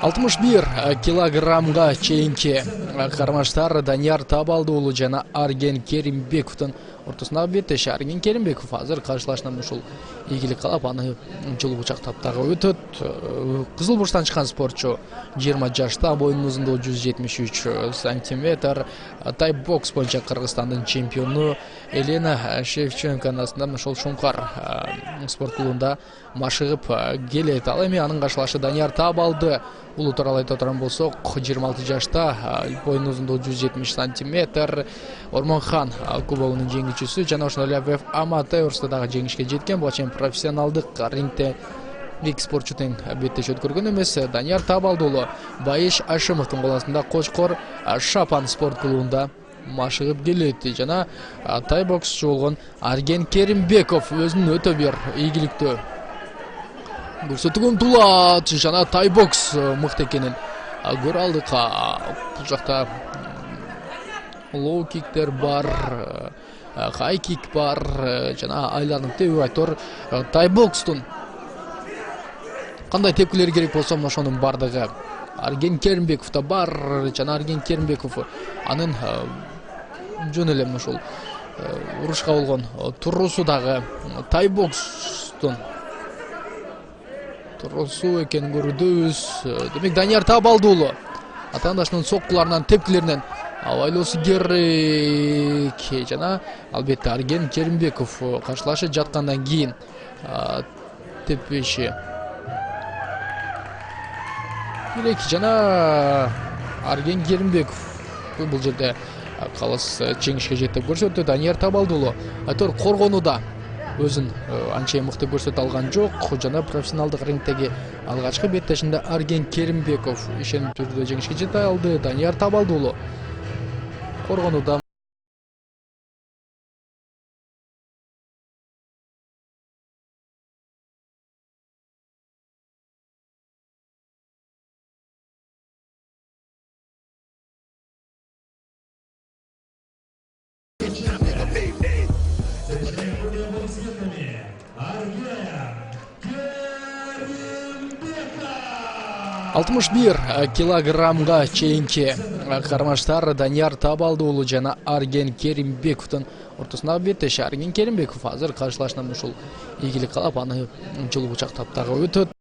Алтымыш бир килограммга чейинки кармаштар Данияр Табалды уулу жана Арген Керимбековдун ортосуна беттеш. Арген Керимбеков азыр каршылашынан ушул ийгилик каалап аны жылуу бучактап дагы өтөт. Кызыл бурчтан чыккан спортчу 20 жашта, боюнун узундугу 173 сантиметр. Тай бокс боюнча Кыргызстандын чемпиону Елена Шевченконун астынан ошол Шуңкар спорт клубунда машыгып келет. Ал эми анын каршылашы Данияр Табалды улуу тууралуу айта турган болсок, 26 жашта, боюнун узундугу 170 сантиметр. Ормонхан кубогунун жеңүүчүсү жана ошондой эле WF Amateur'да дагы жеңишке жеткен. Бул чейин профессионалдык рингте эки спортчу тең беттеш өткөргөн эмес. Данияр Табалды уулу Байыш Ашымовдун кол астында Кочкор Шапан спорт клубунда машыгып келет жана тай боксчу болгон Арген Керимбеков өзүнүн өтө бир ийгиликтүү көрсөтүүгө умтулат жана тай бокс мыкты экенин көрө алдык. Бул жакта лоу киктер бар, хай кик бар жана айланып тебип айтор тай бокстун кандай тепкилери керек болсо ошонун бардыгы Арген Керимбековдо бар жана Арген Керимбеков анын жөн эле ушул урушка болгон туруусу дагы тай бокстун туруусу экенин көрүүбүз. Демек Данияр Табалды уулу атаандашынын соккуларынан, тепкилеринен абайлоосу керек жана албетте Арген Керимбеков каршылашып жаткандан кийин теппеши керек жана Арген Керимбеков бул жерде калыс жеңишке жетти деп көрсөттү. Данияр Табалды уулу айтор коргонууда өзүн анча мыкты көрсөтө алган жок жана профессионалдык рингдеги алгачкы беттешинде Арген Керимбеков ишеним түрдө жеңишке жете алды. Данияр Табалды уулу коргонууда Алтымыш бир килограммга чейинки кармаштар Данияр Табалды уулу жана Арген Керимбековдун ортосуна беттеш. Арген Керимбеков азыр каршылашынан ушул ийгилик каалап аны жылуу бучактап дагы өтөт.